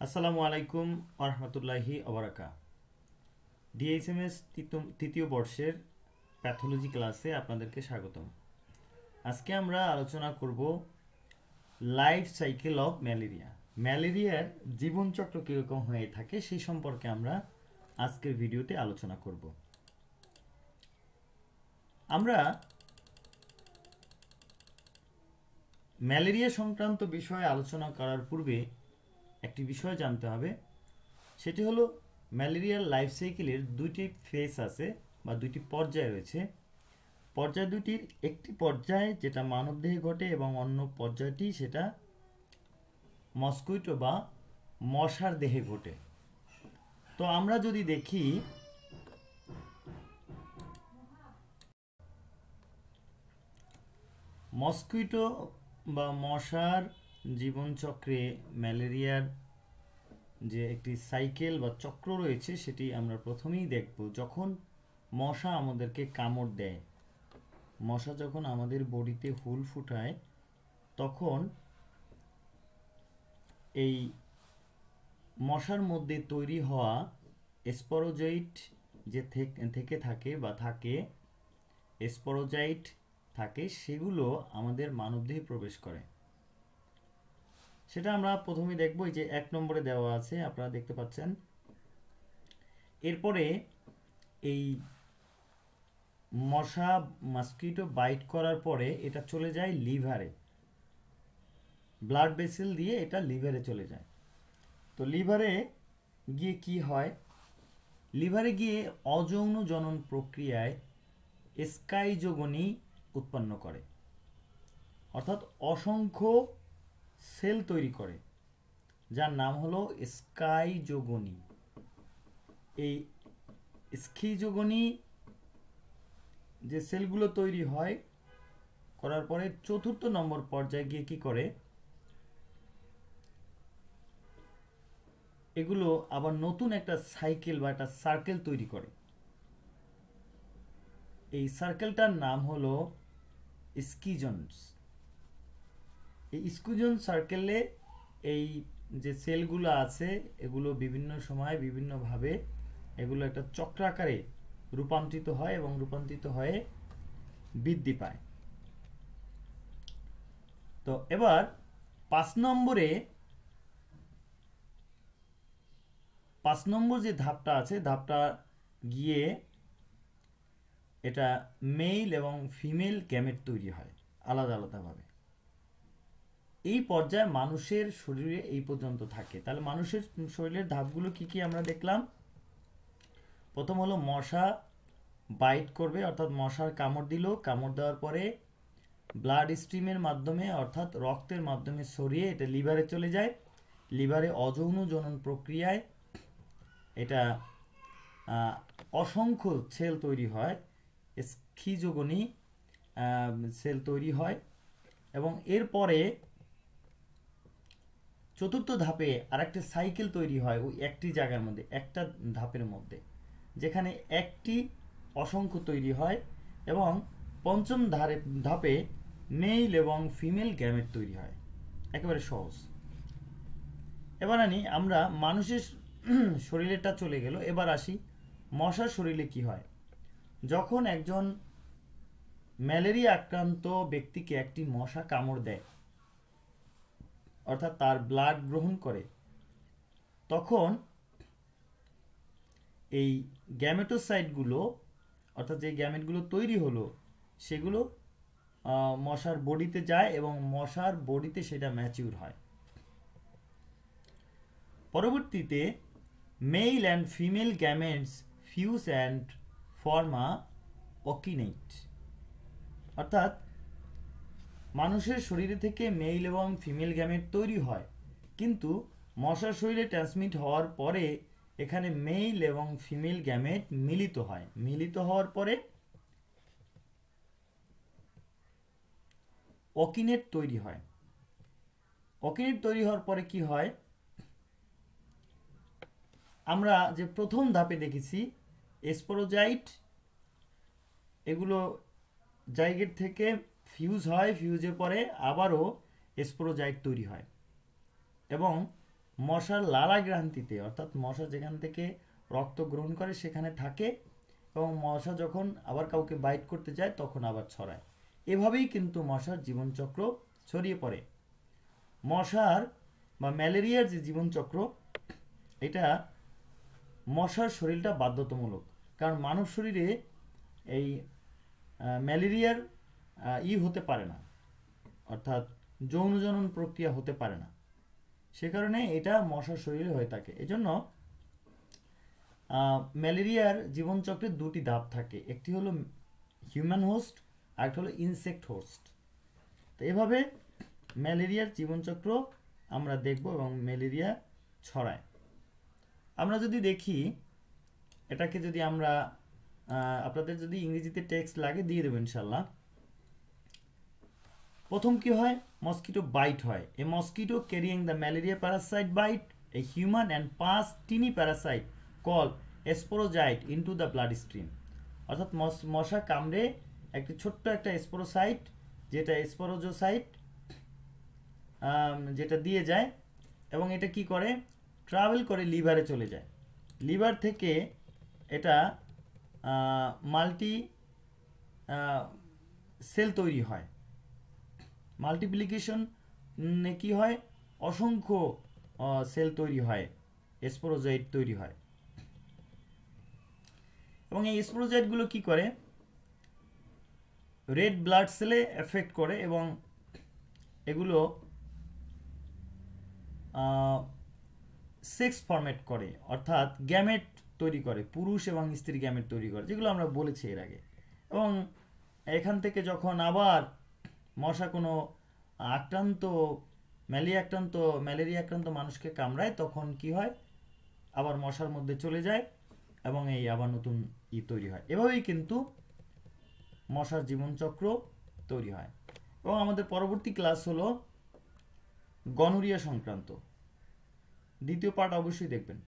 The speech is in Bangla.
আসসালামু আলাইকুম ওরহমতুল্লাহি ওবারাকা। ডিএইচএমএস তৃতীয় বর্ষের প্যাথোলজি ক্লাসে আপনাদেরকে স্বাগতম। আজকে আমরা আলোচনা করব লাইফ সাইকেল অফ ম্যালেরিয়া। ম্যালেরিয়ার জীবনচক্র কীরকম হয়ে থাকে সেই সম্পর্কে আমরা আজকের ভিডিওতে আলোচনা করব। আমরা ম্যালেরিয়া সংক্রান্ত বিষয়ে আলোচনা করার পূর্বে একটি বিষয় জানতে হবে, সেটি হলো ম্যালেরিয়ার লাইফ সাইকেলের দুইটি ফেজ আছে বা দুইটি পর্যায় রয়েছে। পর্যায় দুটির একটি পর্যায় যেটা মানবদেহে ঘটে এবং অন্য পর্যায়টি সেটা মস্কুইটো বা মশার দেহে ঘটে। তো আমরা যদি দেখি মস্কুইটো বা মশার জীবনচক্রে ম্যালেরিয়ার যে একটি সাইকেল বা চক্র রয়েছে সেটি আমরা প্রথমেই দেখব। যখন মশা আমাদেরকে কামড় দেয়, মশা যখন আমাদের বডিতে হুল ফুটায়, তখন এই মশার মধ্যে তৈরি হওয়া স্পোরোজয়েট যে থেকে থাকে বা থাকে স্পোরোজয়েট থাকে, সেগুলো আমাদের মানবদেহে প্রবেশ করে। সেটা আমরা প্রথমে দেখব, এই যে 1 নম্বরে দেওয়া আছে, আপনারা দেখতে পাচ্ছেন। এরপরে এই মশা মস্কিটো বাইট করার পরে এটা চলে যায় লিভারে, ব্লাড ভেসেল দিয়ে এটা লিভারে চলে যায়। তো লিভারে গিয়ে কি হয়, লিভারে গিয়ে অযৌন জনন প্রক্রিয়ায় স্কাইজোগনি উৎপন্ন করে, অর্থাৎ অসংখ্য সেল তৈরি করে, যার নাম হলো স্কাইজোগনি। এই স্কিজোগনি যে সেলগুলো তৈরি হয় করার পরে 4র্থ নম্বর পর্যায়ে গিয়ে কি করে, এগুলো আবার নতুন একটা সাইকেল বা একটা সার্কেল তৈরি করে। এই সার্কেলটার নাম হলো স্কিজন্স। এই স্কিজন সার্কেলে এই যে সেলগুলো আছে এগুলো বিভিন্ন সময় বিভিন্নভাবে এগুলো একটা চক্রাকারে রূপান্তরিত হয় এবং রূপান্তরিত হয়ে বৃদ্ধি পায়। তো এবার 5 নম্বর যে ধাপটা আছে, ধাপটা গিয়ে এটা মেল এবং ফিমেল গ্যামেট তৈরি হয় আলাদা আলাদাভাবে। এই পর্যায়ে মানুষের শরীরে এই পর্যন্ত থাকে। তাহলে মানুষের শরীরের ধাপগুলো কি কি আমরা দেখলাম। প্রথম হলো মশা বাইট করবে, অর্থাৎ মশার কামড় দিল, কামড় দেওয়ার পরে ব্লাড স্ট্রিমের মাধ্যমে অর্থাৎ রক্তের মাধ্যমে ছড়িয়ে এটা লিভারে চলে যায়। লিভারে অযৌন জনন প্রক্রিয়ায় এটা অসংখ্য সেল তৈরি হয়, স্কিজোগনি সেল তৈরি হয়। এবং এরপরে 4র্থ ধাপে আরেকটা সাইকেল তৈরি হয় ওই একটি জায়গার মধ্যে, একটা ধাপের মধ্যে, যেখানে একটি অসংখ্য তৈরি হয়। এবং 5ম ধাপে মেল এবং ফিমেল গ্যামেট তৈরি হয়। একেবারে সহজ। এবার আমরা মানুষের শরীরেরটা চলে গেল, এবার আসি মশার শরীরে কি হয়। যখন একজন ম্যালেরিয়া আক্রান্ত ব্যক্তিকে একটি মশা কামড় দেয়, অর্থাৎ তার ব্লাড গ্রহণ করে, তখন এই গ্যামেটোসাইটগুলো, অর্থাৎ যে গ্যামেটগুলো তৈরি হলো সেগুলো মশার বডিতে যায় এবং মশার বডিতে সেটা ম্যাচিউর হয়। পরবর্তীতে male and female gametes fuse and form a ookinete, অর্থাৎ মানুষের শরীরে থেকে মেল এবং ফিমেল গ্যামেট তৈরি হয়, কিন্তু মশার শরীরে ট্রান্সমিট হওয়ার পরে এখানে মেল এবং ফিমেল গ্যামেট মিলিত হয়। মিলিত হওয়ার পরে ওকিনেট তৈরি হয়। ওকিনেট তৈরি হওয়ার পরে কি হয়, আমরা যে প্রথম ধাপে দেখেছি স্পোরোজাইট, এগুলো জাইগোট থেকে ফিউজ হয়, ফিউজের পরে আবারও স্পোরোজাইট তৈরি হয় এবং মশার লালা গ্রান্তিতে, অর্থাৎ মশা যেখান থেকে রক্ত গ্রহণ করে সেখানে থাকে, এবং মশা যখন আবার কাউকে বাইট করতে যায় তখন আবার ছড়ায়। এভাবেই কিন্তু মশার জীবনচক্র ছড়িয়ে পড়ে। মশার বা ম্যালেরিয়ার যে জীবনচক্র, এটা মশার শরীরটা বাধ্যতামূলক, কারণ মানব শরীরে এই ম্যালেরিয়ার হতে পারে না, অর্থাৎ যৌনজনন প্রক্রিয়া হতে পারে না, সে কারণে এটা মশার শরীরে হয়ে থাকে। এজন্য ম্যালেরিয়ার জীবনচক্রের দুটি ধাপ থাকে, একটি হলো হিউম্যান হোস্ট আর একটা হলো ইনসেক্ট হোস্ট। তো এভাবে ম্যালেরিয়ার জীবনচক্র আমরা দেখব এবং ম্যালেরিয়া ছড়ায়। আমরা যদি দেখি এটাকে, যদি আমরা আপনাদের যদি ইংরেজিতে টেক্সট লাগে দিয়ে দেবো ইনশাল্লাহ। প্রথম কি হয়, মসকিটো বাইট হয়। A mosquito carrying the malaria parasite bite a human and pass tiny parasite call sporozoite into the bloodstream. অর্থাৎ মশা কামড়ে একটি ছোট্ট একটা স্পোরোসাইট, যেটা স্পোরোজোসাইট, যেটা দিয়ে যায়, এবং এটা কি করে, ট্রাভেল করে লিভারে চলে যায়। লিভার থেকে এটা মাল্টি সেল তৈরি হয়, মাল্টিপ্লিকেশন কি হয়, অসংখ্য সেল তৈরি হয়, স্পোরোজয়েড তৈরি হয়। এবং এই স্পোরোজয়েডগুলো কি করে, রেড ব্লাড সেলে এফেক্ট করে, এবং এগুলো সেক্স ফরমেট করে, অর্থাৎ গ্যামেট তৈরি করে, পুরুষ এবং স্ত্রী গ্যামেট তৈরি করে, যেগুলো আমরা বলেছি এর আগে। এবং এখান থেকে যখন আবার মশা কোনো ম্যালেরিয়া আক্রান্ত মানুষকে কামড়ায়, তখন কি হয়, আবার মশার মধ্যে চলে যায় এবং এই আবার নতুন তৈরি হয়। এভাবেই কিন্তু মশার জীবনচক্র তৈরি হয়। এবং আমাদের পরবর্তী ক্লাস হলো গনোরিয়া সংক্রান্ত। দ্বিতীয় পার্ট অবশ্যই দেখবেন।